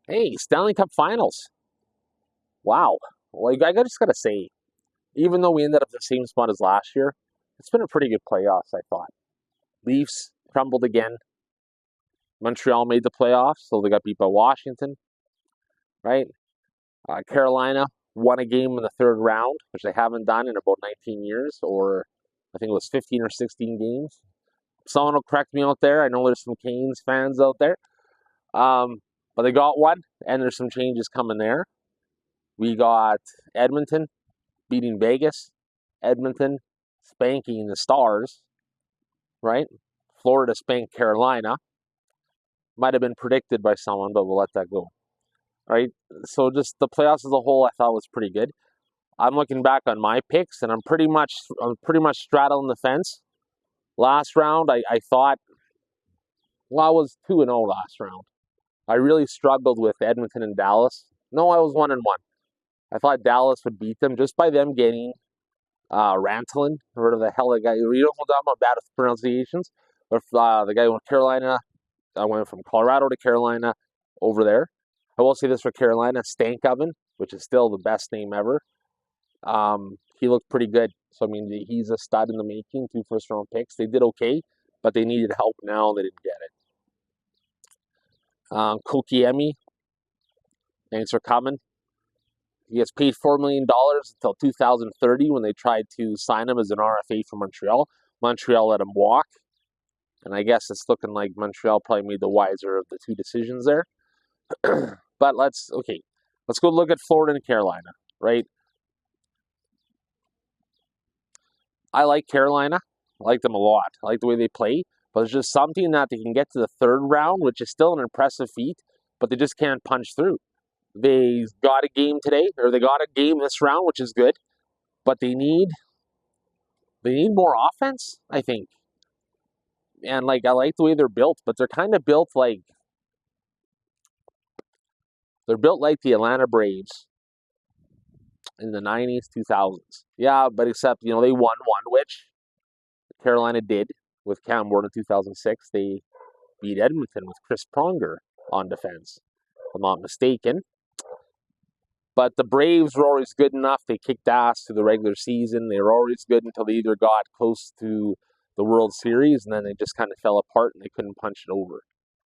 Hey, Stanley Cup Finals. Wow. Like, I just got to say, even though we ended up the same spot as last year, it's been a pretty good playoffs, I thought. Leafs crumbled again. Montreal made the playoffs, so they got beat by Washington, right? Carolina won a game in the third round, which they haven't done in about 19 years, or I think it was 15 or 16 games. Someone will correct me out there. I know there's some Canes fans out there. But they got one, and there's some changes coming there. We got Edmonton beating Vegas, Edmonton spanking the Stars, right? Florida spanked Carolina. Might have been predicted by someone, but we'll let that go, right? So just the playoffs as a whole, I thought was pretty good. I'm looking back on my picks, and I'm pretty much straddling the fence. Last round, I thought, well, I was 2-0 last round. I really struggled with Edmonton and Dallas. No, I was 1-1. I thought Dallas would beat them just by them getting Rantanen, or whatever the hell that guy. You don't know about bad pronunciations. But the guy went Carolina. I went from Colorado to Carolina over there. I will say this for Carolina, Stank Oven, which is still the best name ever. He looked pretty good. So, I mean, he's a stud in the making. 2 first-round picks. They did okay, but they needed help now. They didn't get it. Kokiemi, thanks for coming. He gets paid $4 million until 2030 when they tried to sign him as an RFA for Montreal. Montreal let him walk. And I guess it's looking like Montreal probably made the wiser of the 2 decisions there. But let's go look at Florida and Carolina, right? I like Carolina. I like them a lot. I like the way they play. But it's just something that they can get to the third round, which is still an impressive feat, but they just can't punch through. They got a game today, or they got a game this round, which is good, but they need more offense, I think. And I like the way they're built, but they're kind of built like the Atlanta Braves in the 90s, 2000s. Yeah, but except, they won one, which Carolina did with Cam Ward in 2006. They beat Edmonton with Chris Pronger on defense, if I'm not mistaken. But the Braves were always good enough. They kicked ass through the regular season. They were always good until they either got close to the World Series, and then they just kind of fell apart and they couldn't punch it over,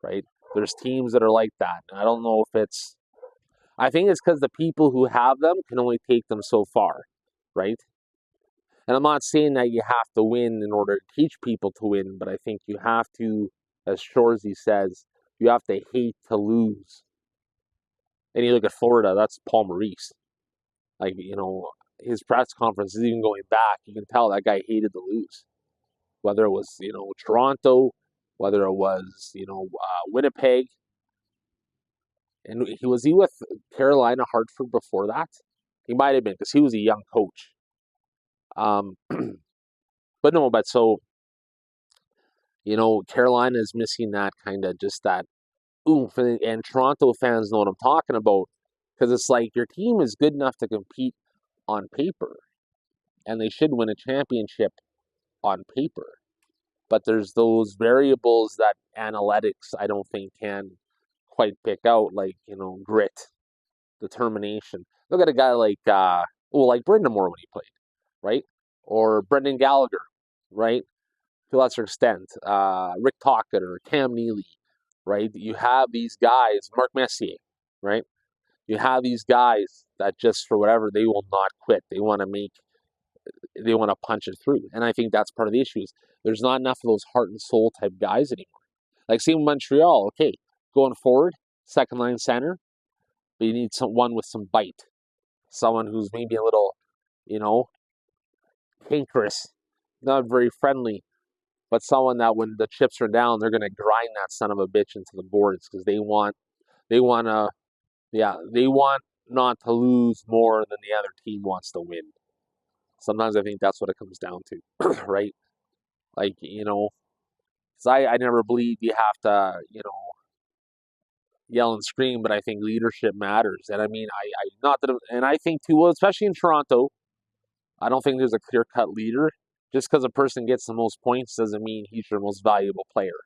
right? There's teams that are like that. I don't know if it's... I think it's because the people who have them can only take them so far, right? And I'm not saying that you have to win in order to teach people to win, but I think you have to, as Shorzy says, you have to hate to lose. And you look at Florida, that's Paul Maurice. His press conference is even going back. You can tell that guy hated to lose. Whether it was, Toronto, whether it was, Winnipeg. And was he with Carolina, Hartford before that? He might have been, because he was a young coach. Carolina is missing that kind of just that oomph, and Toronto fans know what I'm talking about, because it's like your team is good enough to compete on paper, and they should win a championship on paper. But there's those variables that analytics I don't think can quite pick out, like grit, determination. Look at a guy like Brendan Moore when he played, right? Or Brendan Gallagher, right? To a lesser extent, Rick Tocchet or Cam Neely. Right? You have these guys, Mark Messier, right? You have these guys that just for whatever, they will not quit. They want to punch it through. And I think that's part of the issues. There's not enough of those heart and soul type guys anymore. Like, see, Montreal, okay, going forward, second line center, but you need someone with some bite. Someone who's maybe a little, cankerous, not very friendly, but someone that when the chips are down, they're going to grind that son of a bitch into the boards, because they want not to lose more than the other team wants to win. Sometimes I think that's what it comes down to, right? Because I never believed you have to, yell and scream, but I think leadership matters. And I mean, I think too, well, especially in Toronto, I don't think there's a clear-cut leader. Just because a person gets the most points doesn't mean he's your most valuable player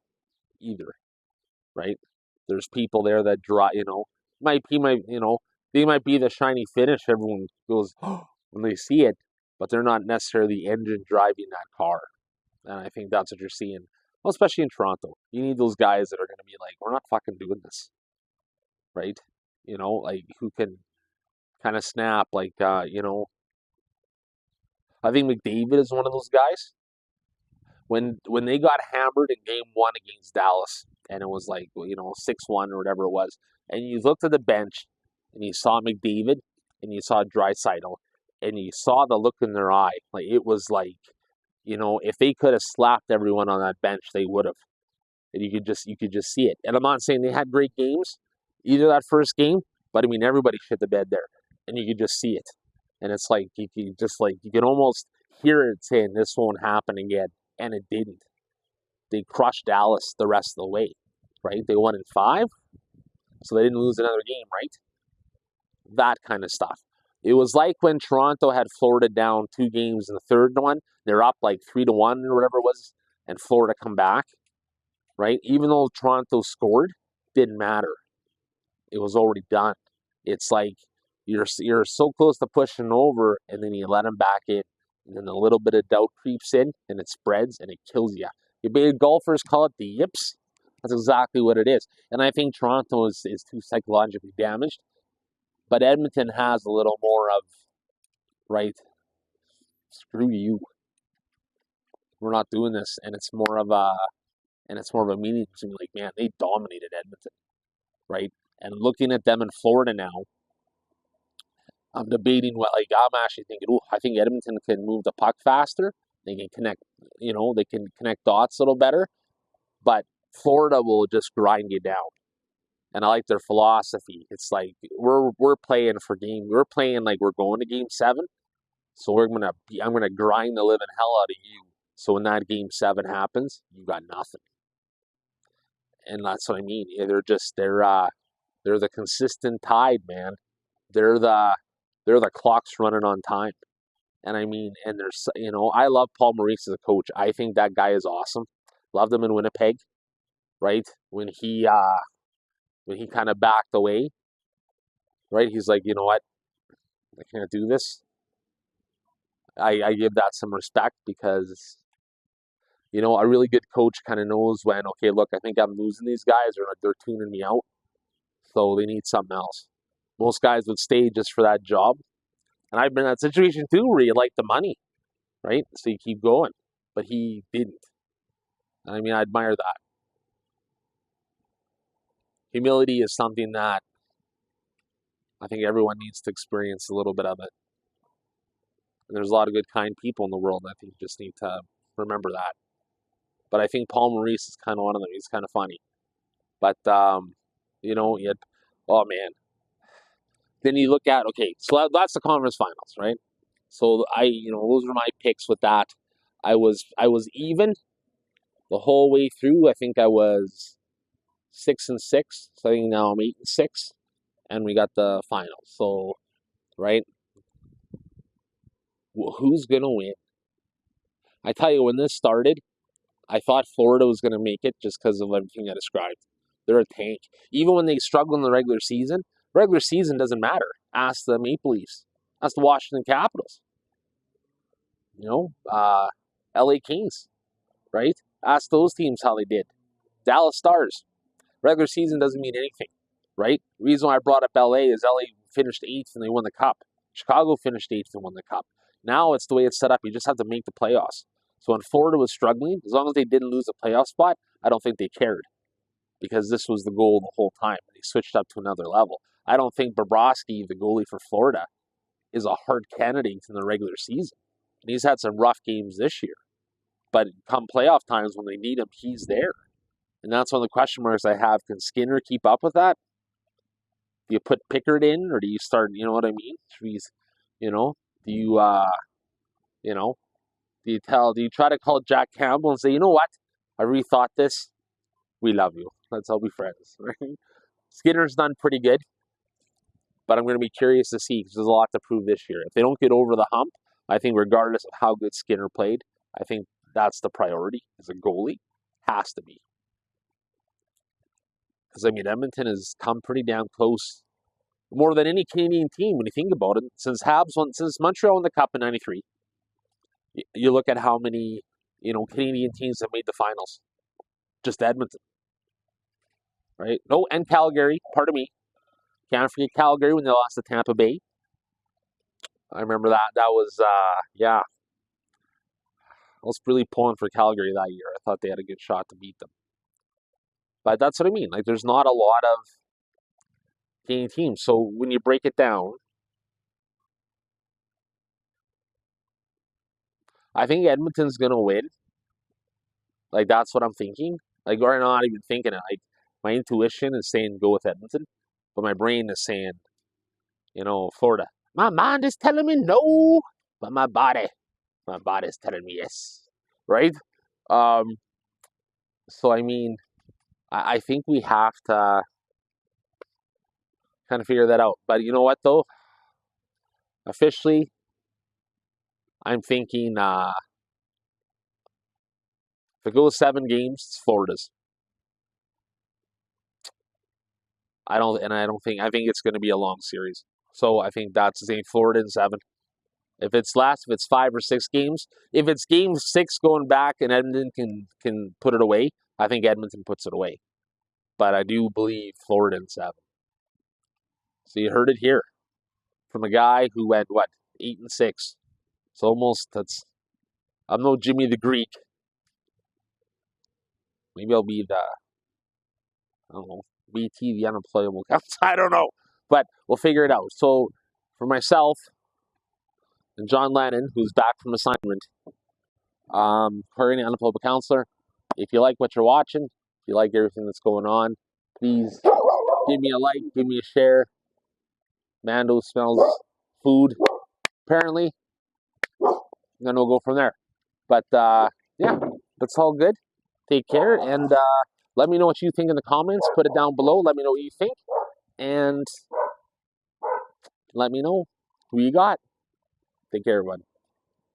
either, right? There's people there that draw, he might, they might be the shiny finish. Everyone goes when they see it, but they're not necessarily the engine driving that car. And I think that's what you're seeing, well, especially in Toronto. You need those guys that are going to be like, we're not fucking doing this, right? Like who can kind of snap, like, I think McDavid is one of those guys. When they got hammered in game one against Dallas, and it was like, 6-1 or whatever it was, and you looked at the bench, and you saw McDavid, and you saw Draisaitl, and you saw the look in their eye. Like, it was like, if they could have slapped everyone on that bench, they would have. And you could just see it. And I'm not saying they had great games, either that first game, but I mean, everybody shit the bed there, and you could just see it. And it's like, you can almost hear it saying, this won't happen again. And it didn't. They crushed Dallas the rest of the way, right? They won in 5, so they didn't lose another game, right? That kind of stuff. It was like when Toronto had Florida down 2 games in the third one. They're up like 3-1 or whatever it was, and Florida come back, right? Even though Toronto scored, didn't matter. It was already done. It's like you're so close to pushing over, and then you let them back in, and then a little bit of doubt creeps in, and it spreads, and it kills you. Golfers call it the yips. That's exactly what it is. And I think Toronto is too psychologically damaged. But Edmonton has a little more of, right, screw you. We're not doing this. And it's more of a meaning to me, like, man, they dominated Edmonton, right? And looking at them in Florida now, I'm debating I'm actually thinking, I think Edmonton can move the puck faster. They can connect, they can connect dots a little better. But Florida will just grind you down. And I like their philosophy. It's like we're playing for game. We're playing like we're going to game 7. So I'm gonna grind the living hell out of you. So when that game 7 happens, you got nothing. And that's what I mean. They're the consistent tide, man. They're the clocks running on time. And I mean, and there's, I love Paul Maurice as a coach. I think that guy is awesome. Loved him in Winnipeg, right? When he kind of backed away, right? He's like, you know what? I can't do this. I give that some respect because, a really good coach kind of knows when, okay, look, I think I'm losing these guys or they're tuning me out. So they need something else. Most guys would stay just for that job. And I've been in that situation too where you like the money, right? So you keep going. But he didn't. I mean, I admire that. Humility is something that I think everyone needs to experience a little bit of it. And there's a lot of good, kind people in the world. I think you just need to remember that. But I think Paul Maurice is kind of one of them. He's kind of funny. But, oh, man. Then you look at, okay, so that's the conference finals, right? So those are my picks with that. I was even the whole way through. I think I was 6-6. So I think now I'm 8-6. And we got the finals. So, right? Well, who's going to win? I tell you, when this started, I thought Florida was going to make it just because of everything I described. They're a tank. Even when they struggle in the regular season doesn't matter. Ask the Maple Leafs. Ask the Washington Capitals. LA Kings, right? Ask those teams how they did. Dallas Stars. Regular season doesn't mean anything, right? The reason why I brought up LA is LA finished 8th and they won the cup. Chicago finished 8th and won the cup. Now it's the way it's set up. You just have to make the playoffs. So when Florida was struggling, as long as they didn't lose a playoff spot, I don't think they cared. Because this was the goal the whole time. They switched up to another level. I don't think Bobrovsky, the goalie for Florida, is a hard candidate in the regular season. And he's had some rough games this year. But come playoff times when they need him, he's there. And that's one of the question marks I have. Can Skinner keep up with that? Do you put Pickard in, or do you start, you know what I mean? Do you try to call Jack Campbell and say, you know what? I rethought this. We love you. Let's all be friends, right? Skinner's done pretty good, but I'm going to be curious to see because there's a lot to prove this year. If they don't get over the hump, I think regardless of how good Skinner played, I think that's the priority as a goalie. Has to be. Because, Edmonton has come pretty damn close more than any Canadian team when you think about it. Since Montreal won the Cup in '93, you look at how many Canadian teams have made the finals. Just Edmonton, right? No, and Calgary. Pardon me. Can't forget Calgary when they lost to Tampa Bay. I remember that. That was yeah. I was really pulling for Calgary that year. I thought they had a good shot to beat them. But that's what I mean. Like, there's not a lot of Canadian teams. So when you break it down, I think Edmonton's gonna win. Like, that's what I'm thinking. Like, or not even thinking it. Like, my intuition is saying go with Edmonton, but my brain is saying, Florida. My mind is telling me no, but my body is telling me yes. Right? So I mean, I think we have to kind of figure that out. But you know what though? Officially, I'm thinking if it goes 7 games, it's Florida's. I think it's going to be a long series. So I think that's the same. Florida in 7. If it's 5 or 6 games, if it's game 6 going back and Edmonton can put it away, I think Edmonton puts it away. But I do believe Florida in 7. So you heard it here from a guy who went 8-6. So I'm no Jimmy the Greek. Maybe I'll be I don't know, BT the Unemployable Counsellor. I don't know, but we'll figure it out. So for myself and John Lennon, who's back from assignment, Cleo The Unemployable Counsellor, if you like what you're watching, if you like everything that's going on, please give me a like, give me a share. Mando smells food, apparently. Then we'll go from there. But yeah, that's all good. Take care, and let me know what you think in the comments. Put it down below. Let me know what you think, and let me know who you got. Take care, everyone.